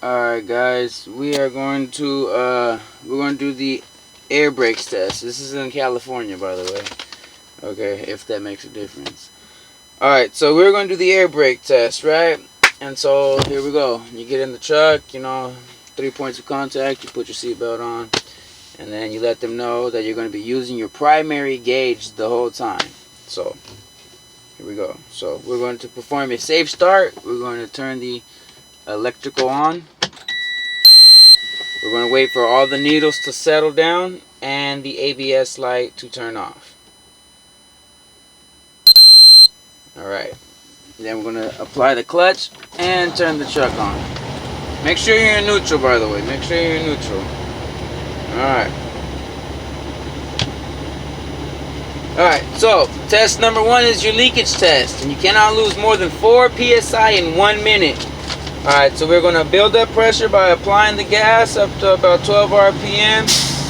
Alright guys, we're going to do the air brakes test. This is in California, by the way. Okay, if that makes a difference. Alright, so we're going to do the air brake test, right? And so here we go. You get in the truck, 3 points of contact, you put your seatbelt on, and then you let them know that you're going to be using your primary gauge the whole time. So here we go. So we're going to perform a safe start. We're going to turn the electrical on. We're going to wait for all the needles to settle down and the ABS light to turn off. Alright. Then we're going to apply the clutch and turn the truck on. Make sure you're in neutral, by the way. Make sure you're in neutral. Alright. Alright, so test number 1 is your leakage test. And you cannot lose more than 4 psi in 1 minute. Alright, so we're going to build up pressure by applying the gas up to about 12 RPM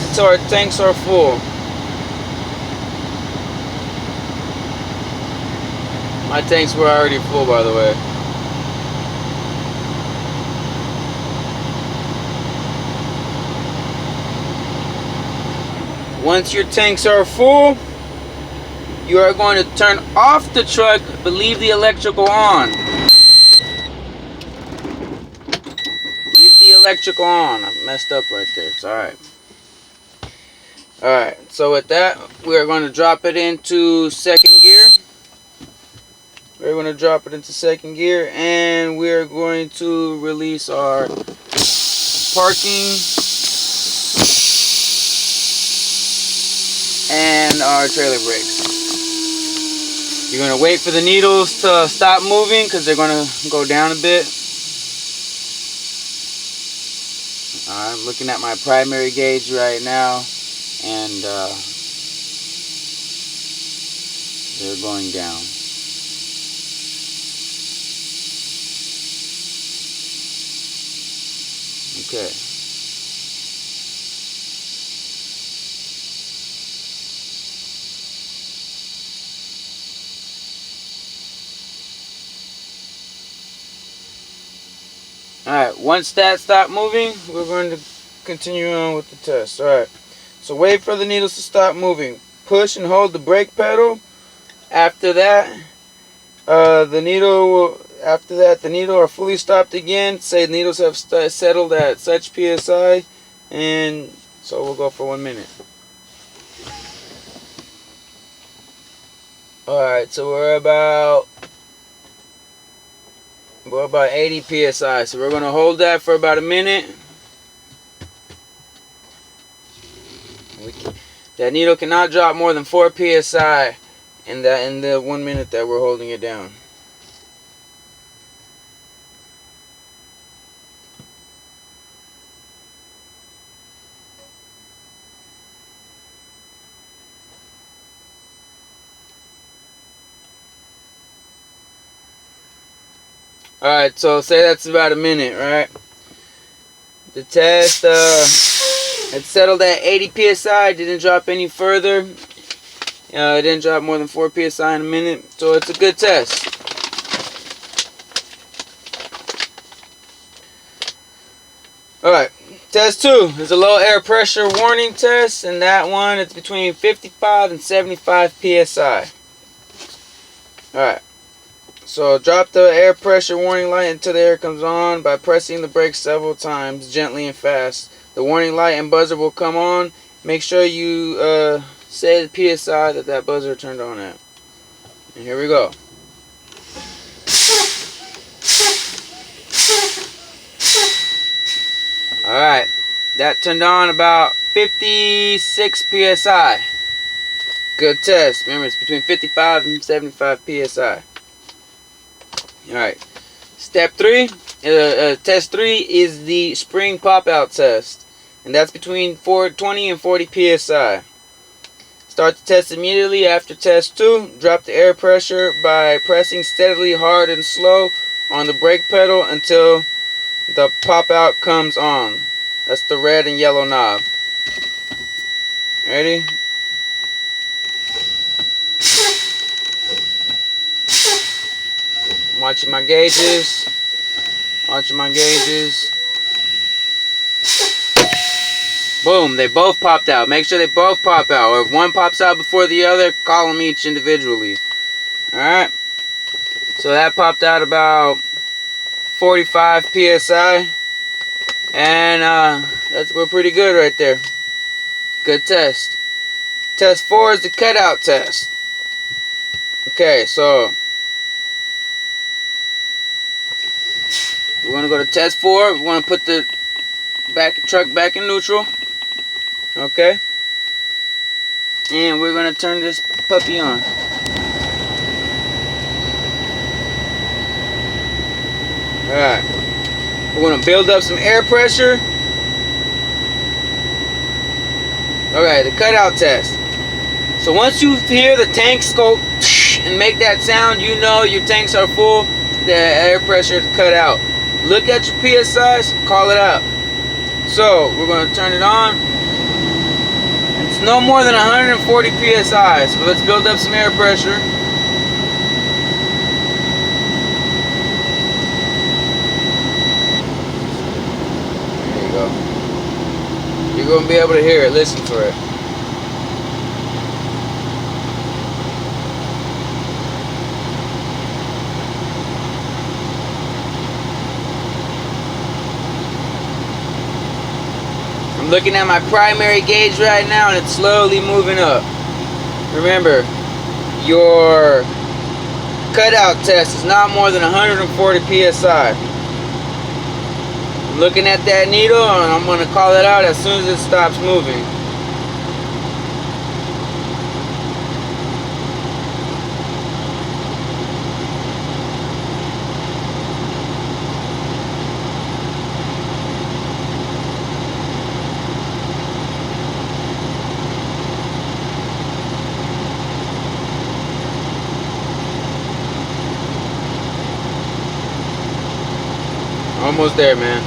until our tanks are full. My tanks were already full, by the way. Once your tanks are full, you are going to turn off the truck but leave the electrical on. Leave the electrical on. I messed up right there. It's alright. Alright, so with that, we are going to drop it into second gear. We're going to drop it into second gear, and we're going to release our parking and our trailer brakes. You're going to wait for the needles to stop moving because they're going to go down a bit. I'm looking at my primary gauge right now, and they're going down. Okay. Alright, once that stopped moving, we're going to continue on with the test. Alright, so wait for the needles to stop moving. Push and hold the brake pedal. After that, the needle are fully stopped again. Say the needles have settled at such psi, and so we'll go for 1 minute. Alright, so we're about 80 psi, so we're going to hold that for about a minute. That needle cannot drop more than 4 psi in the 1 minute that we're holding it down. Alright, so say that's about a minute, right? The test, it settled at 80 psi, didn't drop any further. It didn't drop more than 4 psi in a minute, so it's a good test. Alright, test 2 is a low air pressure warning test, and that one is between 55 and 75 psi. Alright. So drop the air pressure warning light until the air comes on by pressing the brakes several times, gently and fast. The warning light and buzzer will come on. Make sure you say the PSI that buzzer turned on at. And here we go. Alright, that turned on about 56 PSI. Good test. Remember, it's between 55 and 75 PSI. Alright, step 3, test 3 is the spring pop-out test, and that's between 20 and 40 psi. Start the test immediately after test 2. Drop the air pressure by pressing steadily hard and slow on the brake pedal until the pop-out comes on. That's the red and yellow knob. Ready? Watching my gauges. Boom, they both popped out. Make sure they both pop out. Or if one pops out before the other, call them each individually. Alright. So that popped out about 45 PSI. And we're pretty good right there. Good test. Test 4 is the cutout test. Okay, so we want to go to test 4. We want to put the truck back in neutral. Okay. And we're going to turn this puppy on. Alright. We're going to build up some air pressure. Okay, the cutout test. So once you hear the tanks go and make that sound, you know your tanks are full. The air pressure is cut out. Look at your PSIs, call it out. So we're going to turn it on. It's no more than 140 PSI. So let's build up some air pressure. There you go. You're going to be able to hear it. Listen for it. I'm looking at my primary gauge right now and it's slowly moving up. Remember, your cutout test is not more than 140 PSI. I'm looking at that needle and I'm going to call it out as soon as it stops moving. Almost there, man.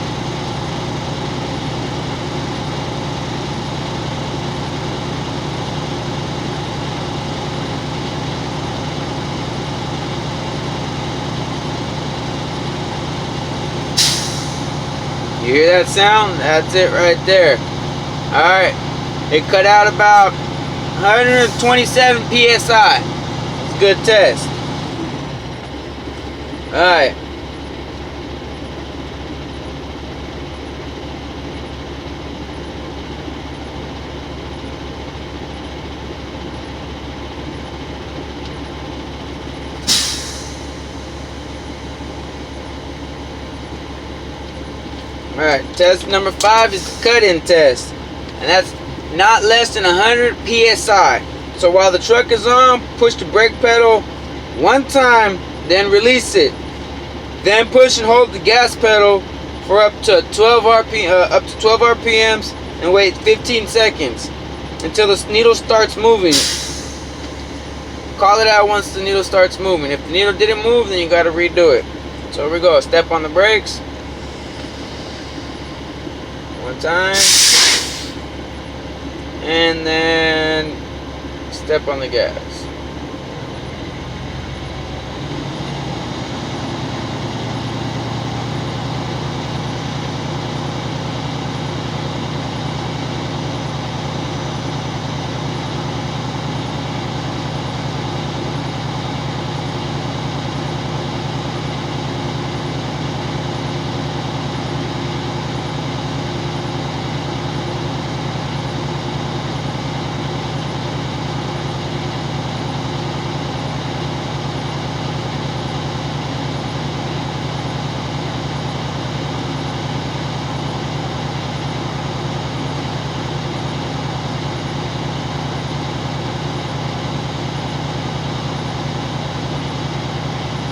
You hear that sound? That's it right there. Alright. It cut out about 127 PSI. It's a good test. Alright. Alright, test number 5 is the cut-in test. And that's not less than 100 PSI. So while the truck is on, push the brake pedal one time, then release it. Then push and hold the gas pedal for up to 12 RPMs and wait 15 seconds until the needle starts moving. Call it out once the needle starts moving. If the needle didn't move, then you got to redo it. So here we go. Step on the brakes. One time. And then step on the gas.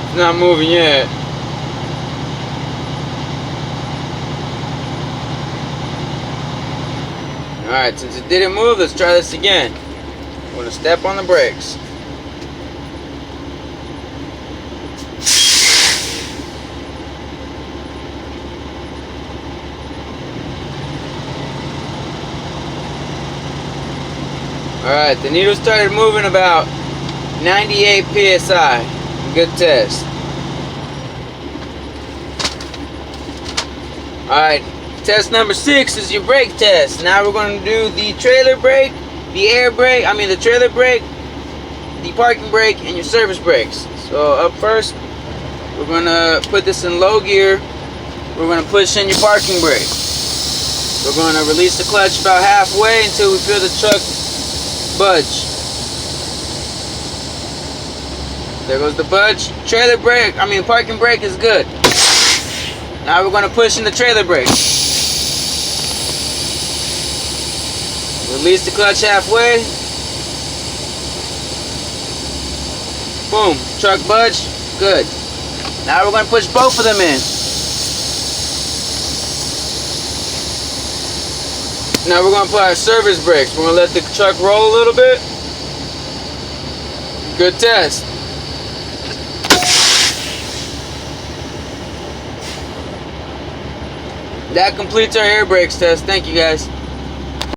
It's not moving yet. Alright, since it didn't move, let's try this again. I'm going to step on the brakes. Alright, the needle started moving about 98 PSI. Good test. Alright, Test number 6 is your brake test. Now we're going to do the trailer brake, the air brake, the trailer brake, the parking brake, and your service brakes. So up first, we're going to put this in low gear. We're going to push in your parking brake. We're going to release the clutch about halfway until we feel the truck budge. There goes the budge. Trailer brake, parking brake is good. Now we're going to push in the trailer brake. Release the clutch halfway. Boom, truck budge, good. Now we're going to push both of them in. Now we're going to put our service brakes. We're going to let the truck roll a little bit. Good test. That completes our air brakes test. Thank you guys.